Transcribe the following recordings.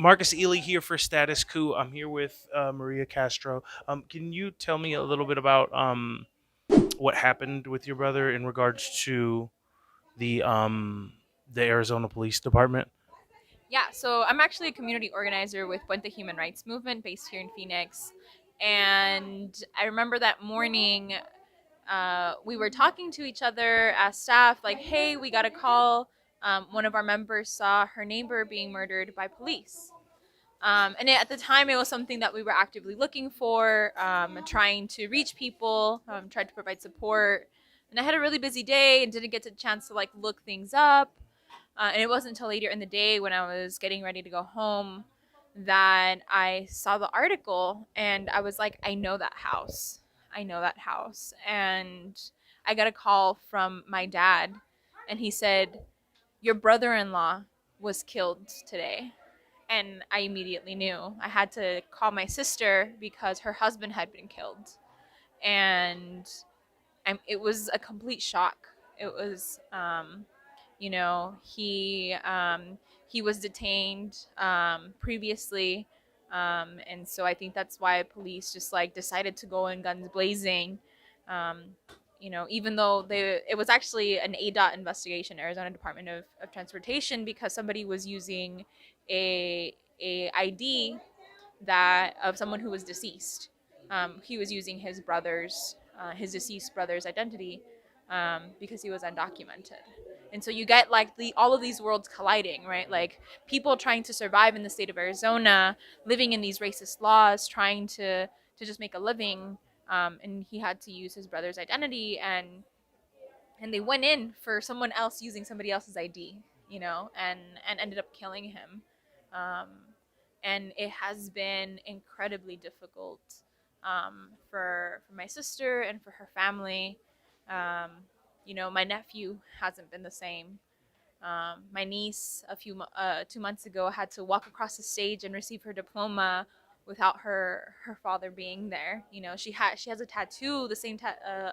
Marcus Ely here for Status Coup. I'm here with Maria Castro. Can you tell me a little bit about what happened with your brother in regards to the um, the Arizona Police Department? Yeah, so I'm actually a community organizer with Puente Human Rights Movement based here in Phoenix. And I remember that morning, we were talking to each other as staff, like, hey, we got a call. One of our members saw her neighbor being murdered by police. At the time, it was something that we were actively looking for, trying to reach people, tried to provide support. And I had a really busy day and didn't get the chance to like look things up. And it wasn't until later in the day when I was getting ready to go home that I saw the article and I was like, I know that house. I know that house. And I got a call from my dad and he said, your brother in law was killed today. And I immediately knew. I had to call my sister because her husband had been killed. And it was a complete shock. It was, he was detained previously, and so I think that's why police just like decided to go in guns blazing. Um, Even though it was actually an ADOT investigation, Arizona Department of Transportation, because somebody was using a ID that of someone who was deceased. He was using his deceased brother's identity because he was undocumented. And so you get like all of these worlds colliding, right? Like people trying to survive in the state of Arizona, living in these racist laws, trying to just make a living. And he had to use his brother's identity, and they went in for someone else using somebody else's ID, and ended up killing him. Um, and it has been incredibly difficult for my sister and for her family. Um, my nephew hasn't been the same. My niece, 2 months ago, had to walk across the stage and receive her diploma without her father being there. She has a tattoo, the same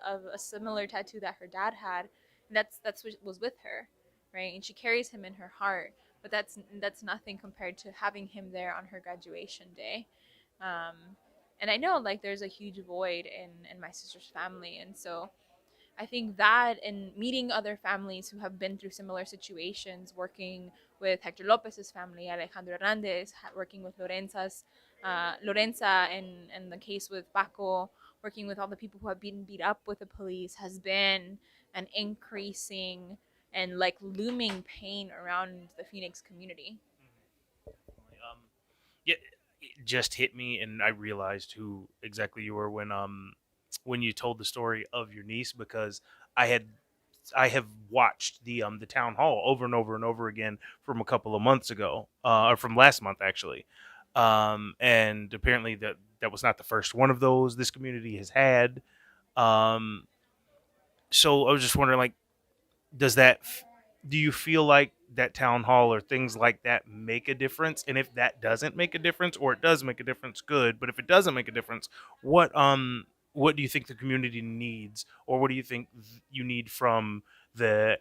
of a similar tattoo that her dad had, and that's what was with her, right? And she carries him in her heart, but that's nothing compared to having him there on her graduation day. Um, and I know like there's a huge void in my sister's family, and so I think that and meeting other families who have been through similar situations, working with Hector Lopez's family, Alejandro Hernandez, working with Lorenza, and the case with Paco, working with all the people who have been beat up with the police, has been an increasing and like looming pain around the Phoenix community. Yeah, it just hit me, and I realized who exactly you were when you told the story of your niece, because I had I have watched the town hall over and over and over again from a couple of months ago, or from last month actually, and apparently that was not the first one of those this community has had. Um, so I was just wondering, like, does that do you feel like that town hall or things like that make a difference? And if that doesn't make a difference, or it does make a difference, good. But if it doesn't make a difference, what do you think the community needs, or what do you think you need from the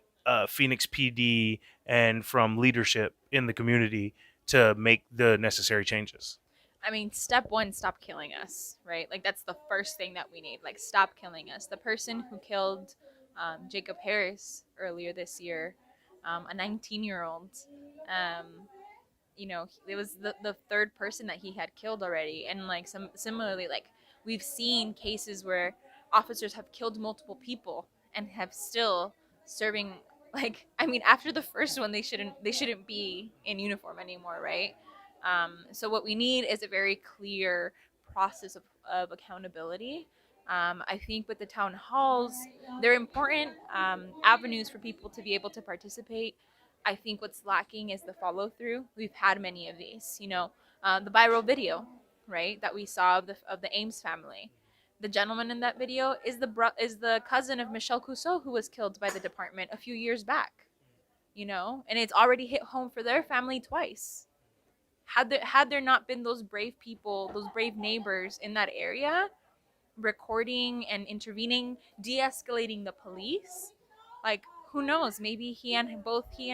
Phoenix PD and from leadership in the community to make the necessary changes? I mean, step one, stop killing us, right? Like, that's the first thing that we need. Like, stop killing us. The person who killed Jacob Harris earlier this year, a 19-year-old, um, it was the third person that he had killed already. And, like, similarly, like, we've seen cases where officers have killed multiple people and have still serving. Like, I mean, after the first one, they shouldn't be in uniform anymore, right? So what we need is a very clear process of accountability. I think with the town halls, they're important avenues for people to be able to participate. I think what's lacking is the follow through. We've had many of these, the viral video, right, that we saw of the Ames family. The gentleman in that video is the cousin of Michelle Cusseau, who was killed by the department a few years back. And it's already hit home for their family twice. Had there not been those brave people, those brave neighbors in that area, recording and intervening, de-escalating the police, like who knows? Maybe he and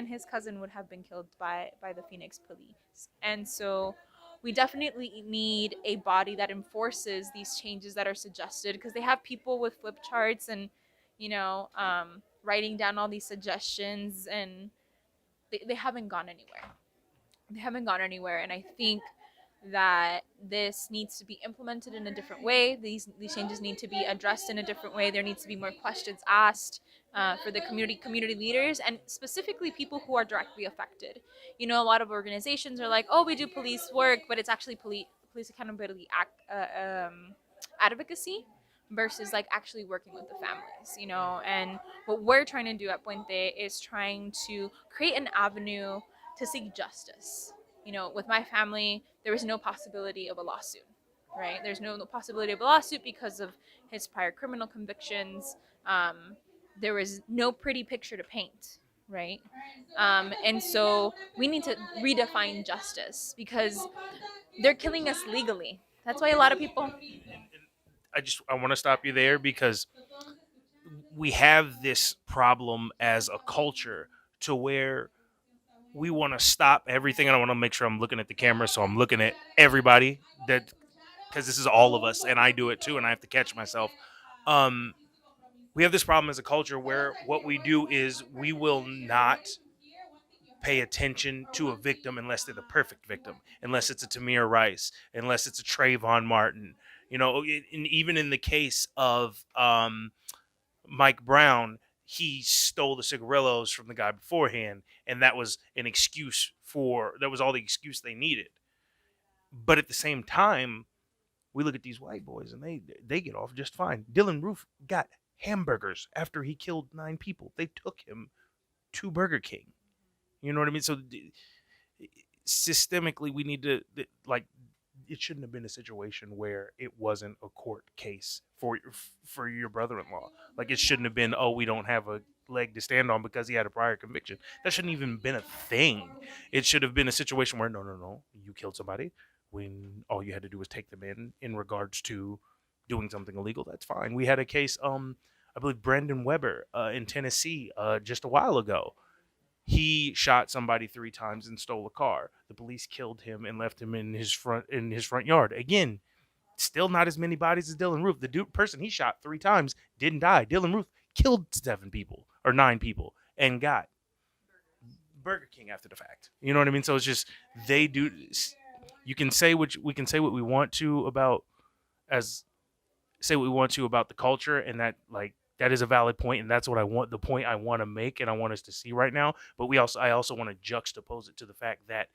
his cousin would have been killed by the Phoenix police. And so we definitely need a body that enforces these changes that are suggested, because they have people with flip charts and writing down all these suggestions, and they haven't gone anywhere. They haven't gone anywhere, and I think that this needs to be implemented in a different way. These changes need to be addressed in a different way. There needs to be more questions asked for the community leaders, and specifically people who are directly affected. A lot of organizations are like, "Oh, we do police work," but it's actually police accountability advocacy versus like actually working with the families. And what we're trying to do at Puente is trying to create an avenue to seek justice. With my family, there was no possibility of a lawsuit, right? There's no possibility of a lawsuit because of his prior criminal convictions. There was no pretty picture to paint, right? And so we need to redefine justice, because they're killing us legally. That's why a lot of people. And I want to stop you there because we have this problem as a culture to where we want to stop everything. And I want to make sure I'm looking at the camera, so I'm looking at everybody, that because this is all of us, and I do it too, and I have to catch myself. Um, we have this problem as a culture where what we do is we will not pay attention to a victim unless they're the perfect victim, unless it's a Tamir Rice, unless it's a Trayvon Martin. And even in the case of Mike Brown, he stole the cigarillos from the guy beforehand, and that was that was all the excuse they needed. But at the same time, we look at these white boys and they get off just fine. Dylan Roof got hamburgers after he killed 9 people. They took him to Burger King. You know what I mean? So systemically, we need to like. It shouldn't have been a situation where it wasn't a court case for your brother-in-law. Like, it shouldn't have been, oh, we don't have a leg to stand on because he had a prior conviction. That shouldn't even been a thing. It should have been a situation where no, no, no, you killed somebody when all you had to do was take them in regards to doing something illegal. That's fine. We had a case, I believe Brandon Weber in Tennessee just a while ago. He shot somebody 3 times and stole a car. The police killed him and left him in his front yard. Again, still not as many bodies as Dylan Roof. The person he shot 3 times didn't die. Dylan Roof killed 7 people or 9 people and got Burger King after the fact. You know what I mean? So it's just they do. You can say we can say what we want to about as say what we want to about the culture, and that is a valid point, and that's what I want, the point I want to make, and I want us to see right now. But I also want to juxtapose it to the fact that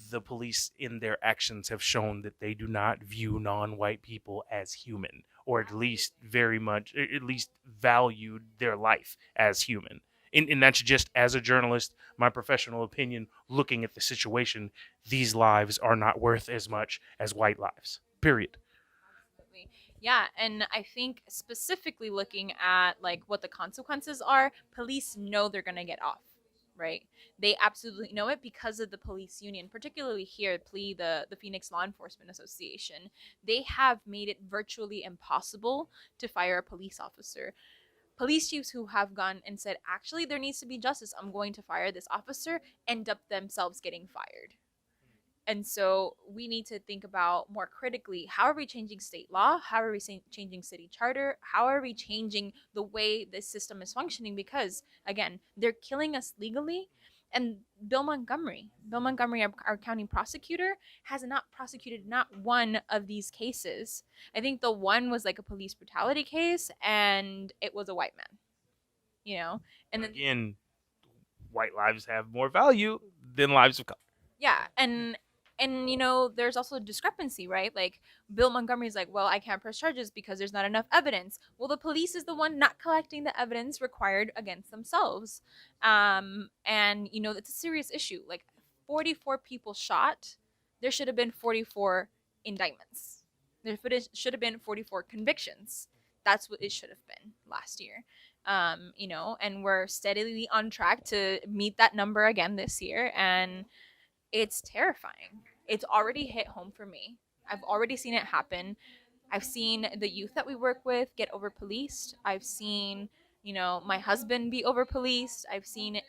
the police in their actions have shown that they do not view non-white people as human, or at least valued their life as human. And that's just as a journalist, my professional opinion, looking at the situation. These lives are not worth as much as white lives. Period. Absolutely. Yeah, and I think specifically looking at like what the consequences are, police know they're going to get off, right? They absolutely know it because of the police union, particularly here at PLE, the Phoenix Law Enforcement Association. They have made it virtually impossible to fire a police officer. Police chiefs who have gone and said, actually, there needs to be justice, I'm going to fire this officer, end up themselves getting fired. And so we need to think about more critically, how are we changing state law? How are we changing city charter? How are we changing the way this system is functioning? Because again, they're killing us legally. And Bill Montgomery, our county prosecutor, has not prosecuted not one of these cases. I think the one was like a police brutality case, and it was a white man. And then Again, white lives have more value than lives of color. yeah, and there's also a discrepancy, right? Like Bill Montgomery's like, well, I can't press charges because there's not enough evidence. Well, the police is the one not collecting the evidence required against themselves. And it's a serious issue. Like 44 people shot, there should have been 44 indictments. There should have been 44 convictions. That's what it should have been last year. And we're steadily on track to meet that number again this year. And it's terrifying. It's already hit home for me. I've already seen it happen. I've seen the youth that we work with get over policed. I've seen, my husband be over policed. I've seen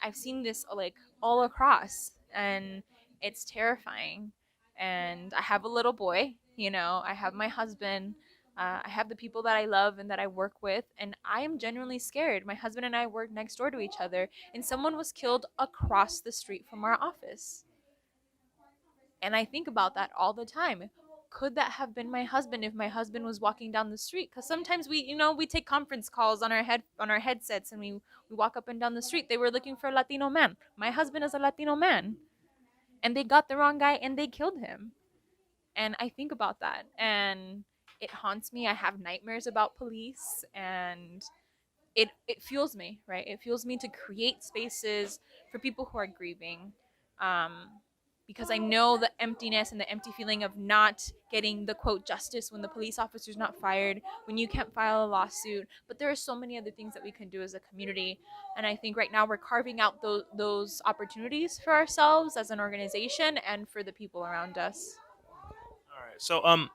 this like all across, and it's terrifying. And I have a little boy, I have my husband, I have the people that I love and that I work with, and I am genuinely scared. My husband and I work next door to each other, and someone was killed across the street from our office. And I think about that all the time. Could that have been my husband if my husband was walking down the street? Because sometimes we take conference calls on our headsets, and we walk up and down the street. They were looking for a Latino man. My husband is a Latino man, and they got the wrong guy and they killed him. And I think about that, and it haunts me. I have nightmares about police, and it fuels me, right? It fuels me to create spaces for people who are grieving, um, because I know the emptiness and the empty feeling of not getting the quote justice when the police officer's not fired, when you can't file a lawsuit. But there are so many other things that we can do as a community, and I think right now we're carving out those opportunities for ourselves as an organization and for the people around us. All right. So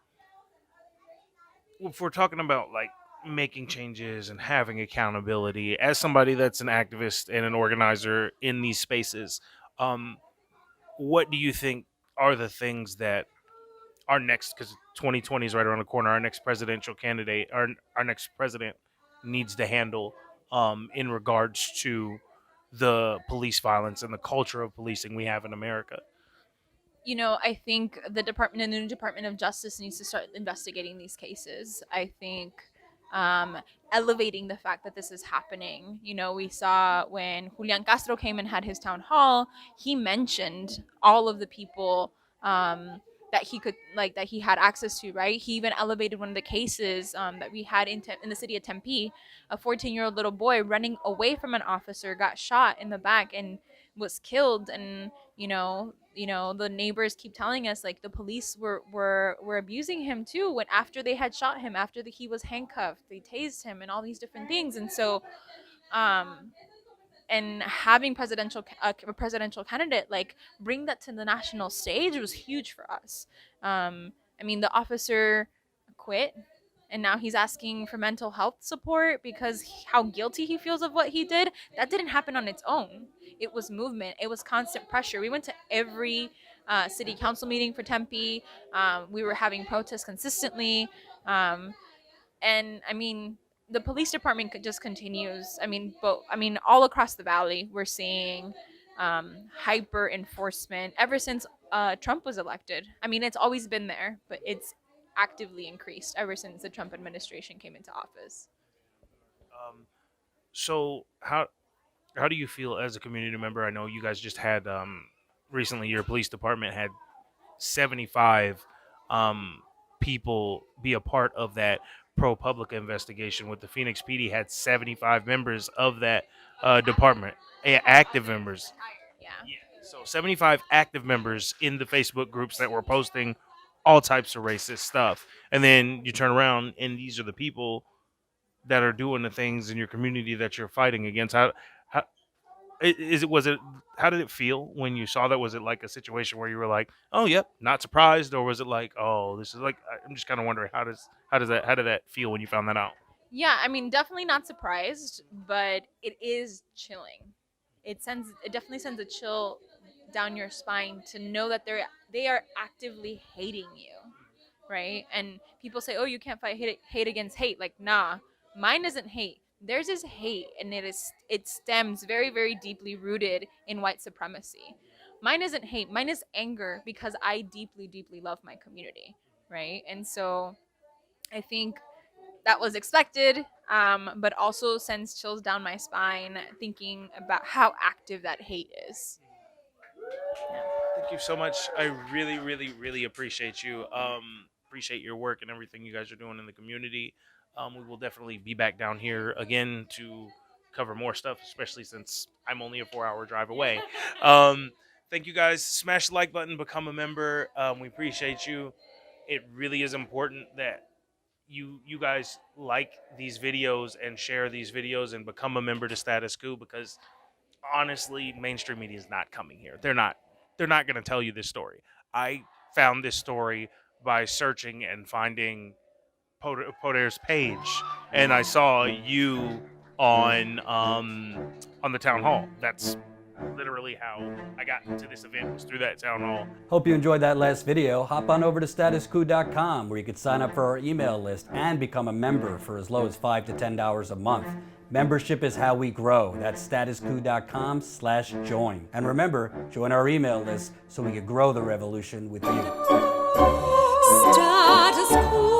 if we're talking about like making changes and having accountability, as somebody that's an activist and an organizer in these spaces, um, what do you think are the things that our next, because 2020 is right around the corner, our next presidential candidate, our next president needs to handle in regards to the police violence and the culture of policing we have in America? I think the new Department of Justice needs to start investigating these cases. I think um, elevating the fact that this is happening. We saw when Julian Castro came and had his town hall, he mentioned all of the people that he could that he had access to. Right? He even elevated one of the cases that we had in the city of Tempe. A 14-year-old little boy running away from an officer got shot in the back and was killed. And the neighbors keep telling us like the police were abusing him too, when after they had shot him, after he was handcuffed, they tased him and all these different things. And so um and having a presidential candidate like bring that to the national stage was huge for us. I mean, the officer quit, and now he's asking for mental health support because how guilty he feels of what he did. That didn't happen on its own. It was movement, it was constant pressure. We went to every city council meeting for Tempe. We were having protests consistently. um, and I mean, the police department just continues. I mean, all across the valley, we're seeing hyper enforcement ever since Trump was elected. I mean, it's always been there, but it's actively increased ever since the Trump administration came into office. So how do you feel as a community member? I know you guys just had recently your police department had 75 um, people be a part of that pro publica investigation. With the Phoenix PD had 75 members of that department, active members. Yeah. Yeah. So 75 active members in the Facebook groups that were posting all types of racist stuff. And then you turn around and these are the people that are doing the things in your community that you're fighting against. How is it? Was it? How did it feel when you saw that? Was it like a situation where you were like, "Oh, yep, not surprised," or was it like, "Oh, this is like"? I'm just kind of wondering how did that feel when you found that out? Yeah, I mean, definitely not surprised, but it is chilling. It definitely sends a chill down your spine to know that they are actively hating you, right? And people say, "Oh, you can't fight hate against hate." Like, nah, mine isn't hate. Theirs is hate, and it stems very, very deeply rooted in white supremacy. Mine isn't hate. Mine is anger because I deeply, deeply love my community, right? And so I think that was expected, but also sends chills down my spine thinking about how active that hate is. Yeah. Thank you so much. I really, really, really appreciate you. Appreciate your work and everything you guys are doing in the community. We will definitely be back down here again to cover more stuff, especially since I'm only a 4 hour drive away. Um, Thank you guys. Smash the like button, become a member. We appreciate you. It really is important that you guys like these videos and share these videos and become a member to Status Quo, because honestly, mainstream media is not coming here. They're not going to tell you this story. I found this story by searching and finding Poder's page, and I saw you on the town hall. That's literally how I got to this event, was through that town hall. Hope you enjoyed that last video. Hop on over to statusquo.com where you can sign up for our email list and become a member for as low as $5 to $10 a month. Membership is how we grow. That's statusquo.com/join. And remember, join our email list so we can grow the revolution with you. Status quo.